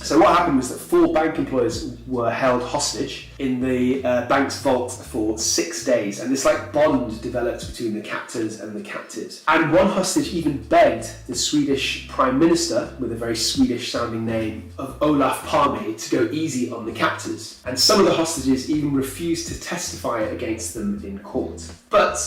So what happened was that 4 bank employees were held hostage in the bank's vault for 6 days, and this bond developed between the captors and the captives. And one hostage even begged the Swedish Prime Minister, with a very Swedish sounding name, of Olof Palme, to go easy on the captors. And some of the hostages even refused to testify against them in court. But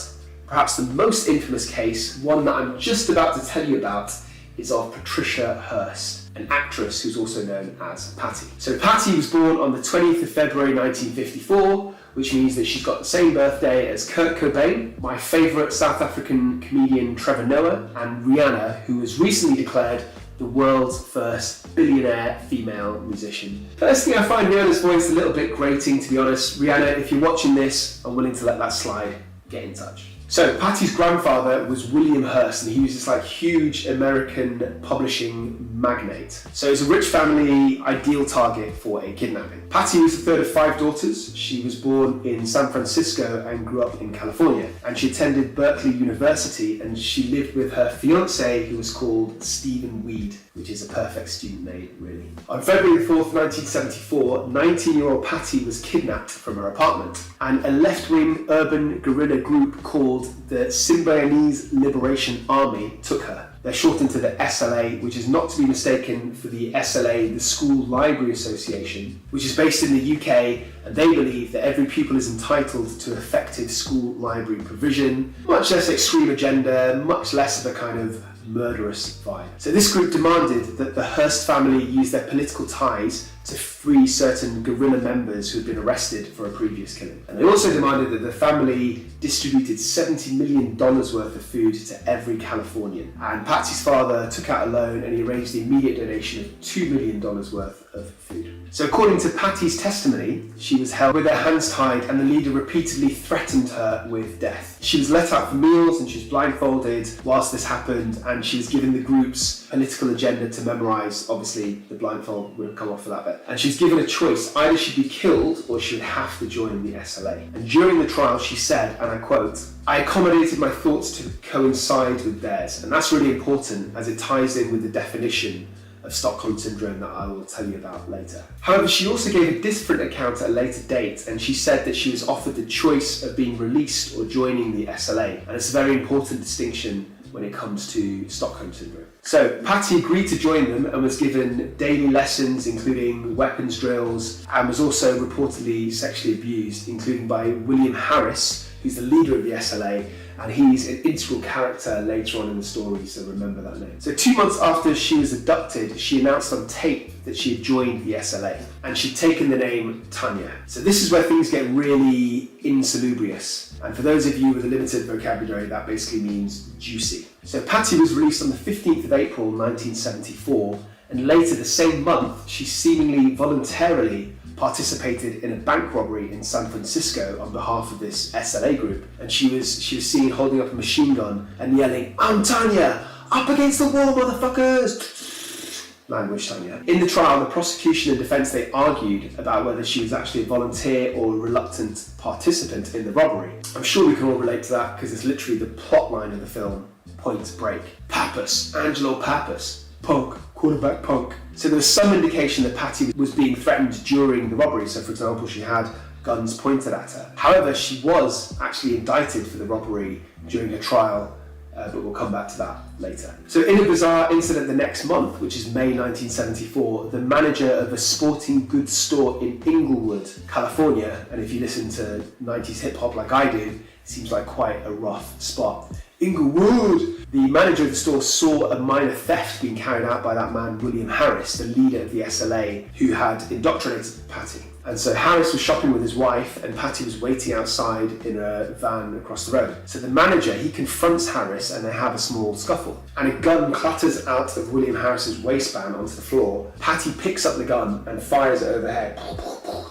perhaps the most infamous case, one that I'm just about to tell you about, is of Patricia Hearst, an actress who's also known as Patty. So Patty was born on the 20th of February 1954, which means that she's got the same birthday as Kurt Cobain, my favourite South African comedian Trevor Noah, and Rihanna, who was recently declared the world's first billionaire female musician. Personally, I find Rihanna's voice a little bit grating, to be honest. Rihanna, if you're watching this, I'm willing to let that slide. Get in touch. So Patty's grandfather was William Hearst, and he was this huge American publishing magnate. So it's a rich family, ideal target for a kidnapping. Patty was the third of 5 daughters. She was born in San Francisco and grew up in California. And she attended Berkeley University, and she lived with her fiance, who was called Stephen Weed, which is a perfect student name, really. On February 4th, 1974, 19-year-old Patty was kidnapped from her apartment, and a left-wing urban guerrilla group called the Symbionese Liberation Army took her. They're shortened to the SLA, which is not to be mistaken for the SLA, the School Library Association, which is based in the UK, and they believe that every pupil is entitled to effective school library provision, much less extreme agenda, much less of a kind of murderous vibe. So this group demanded that the Hearst family use their political ties to free certain guerrilla members who had been arrested for a previous killing. And they also demanded that the family distributed $70 million worth of food to every Californian. And Patsy's father took out a loan, and he arranged the immediate donation of $2 million worth of food. So according to Patty's testimony, she was held with her hands tied, and the leader repeatedly threatened her with death. She was let out for meals, and she was blindfolded whilst this happened, and she was given the group's political agenda to memorise. Obviously, the blindfold would have come off for that bit. And she was given a choice: either she'd be killed or she would have to join the SLA. And during the trial, she said, and I quote, "I accommodated my thoughts to coincide with theirs." And that's really important, as it ties in with the definition of Stockholm Syndrome that I will tell you about later. However, she also gave a different account at a later date, and she said that she was offered the choice of being released or joining the SLA. And it's a very important distinction when it comes to Stockholm Syndrome. So Patty agreed to join them and was given daily lessons, including weapons drills, and was also reportedly sexually abused, including by William Harris, who's the leader of the SLA, and he's an integral character later on in the story, so remember that name. So 2 months after she was abducted, she announced on tape that she had joined the SLA, and she'd taken the name Tanya. So this is where things get really insalubrious, and for those of you with a limited vocabulary, that basically means juicy. So Patty was released on the 15th of April 1974, and later the same month, she seemingly voluntarily participated in a bank robbery in San Francisco on behalf of this SLA group, and she was seen holding up a machine gun and yelling, "I'm Tanya! Up against the wall, motherfuckers!" Language, Tanya. In the trial, the prosecution and defence, they argued about whether she was actually a volunteer or a reluctant participant in the robbery. I'm sure we can all relate to that, because it's literally the plot line of the film, Point Break. Pappas, Angelo Pappas, punk, quarterback punk. So there was some indication that Patty was being threatened during the robbery. So for example, she had guns pointed at her. However, she was actually indicted for the robbery during her trial, but we'll come back to that later. So in a bizarre incident the next month, which is May 1974, the manager of a sporting goods store in Inglewood, California, and if you listen to 90s hip hop like I do, it seems like quite a rough spot. Inglewood! The manager of the store saw a minor theft being carried out by that man, William Harris, the leader of the SLA, who had indoctrinated Patty. And so Harris was shopping with his wife, and Patty was waiting outside in a van across the road. So the manager, he confronts Harris, and they have a small scuffle. And a gun clatters out of William Harris's waistband onto the floor. Patty picks up the gun and fires it overhead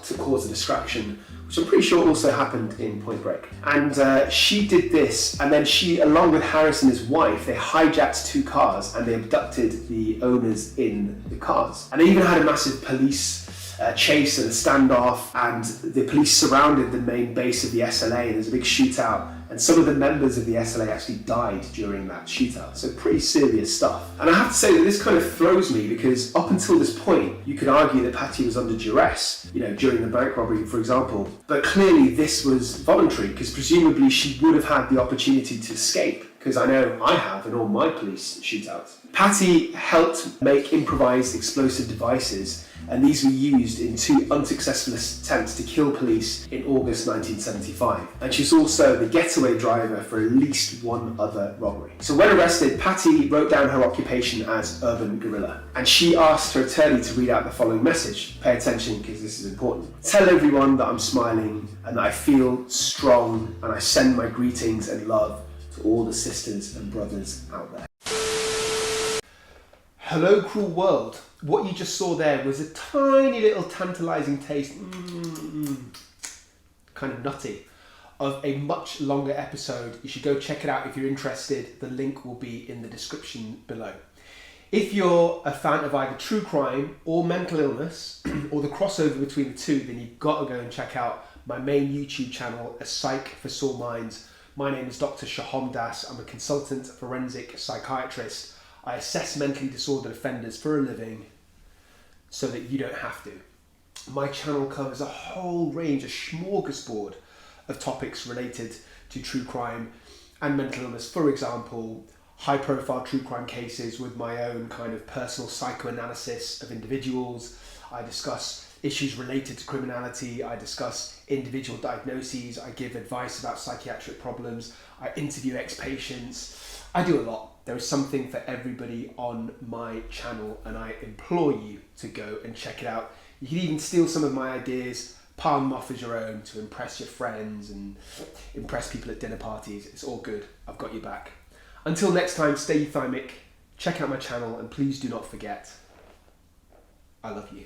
to cause a distraction, which I'm pretty sure also happened in Point Break. And she did this, and then she, along with Harris and his wife, they hijacked 2 cars and they abducted the owners in the cars. And they even had a massive police chase and a standoff, and the police surrounded the main base of the SLA, and there's a big shootout, and some of the members of the SLA actually died during that shootout. So pretty serious stuff. And I have to say that this kind of throws me, because up until this point, you could argue that Patty was under duress, during the bank robbery, for example. But clearly this was voluntary, because presumably she would have had the opportunity to escape, because I know I have in all my police shootouts. Patty helped make improvised explosive devices, and these were used in 2 unsuccessful attempts to kill police in August 1975. And she's also the getaway driver for at least one other robbery. So when arrested, Patty wrote down her occupation as urban guerrilla, and she asked her attorney to read out the following message. Pay attention, because this is important. Tell everyone that I'm smiling and that I feel strong, and I send my greetings and love to all the sisters and brothers out there. Hello, cruel world. What you just saw there was a tiny little tantalising taste, kind of nutty, of a much longer episode. You should go check it out if you're interested. The link will be in the description below. If you're a fan of either true crime or mental illness, or the crossover between the two, then you've got to go and check out my main YouTube channel, A Psych for Sore Minds. My name is Dr. Sohom. I'm a consultant forensic psychiatrist. I assess mentally disordered offenders for a living so that you don't have to. My channel covers a whole range, a smorgasbord of topics related to true crime and mental illness. For example, high-profile true crime cases with my own kind of personal psychoanalysis of individuals. I discuss issues related to criminality. I discuss individual diagnoses. I give advice about psychiatric problems. I interview ex-patients. I do a lot. There is something for everybody on my channel, and I implore you to go and check it out. You can even steal some of my ideas, palm them off as your own to impress your friends and impress people at dinner parties. It's all good. I've got your back. Until next time, stay euthymic, check out my channel, and please do not forget, I love you.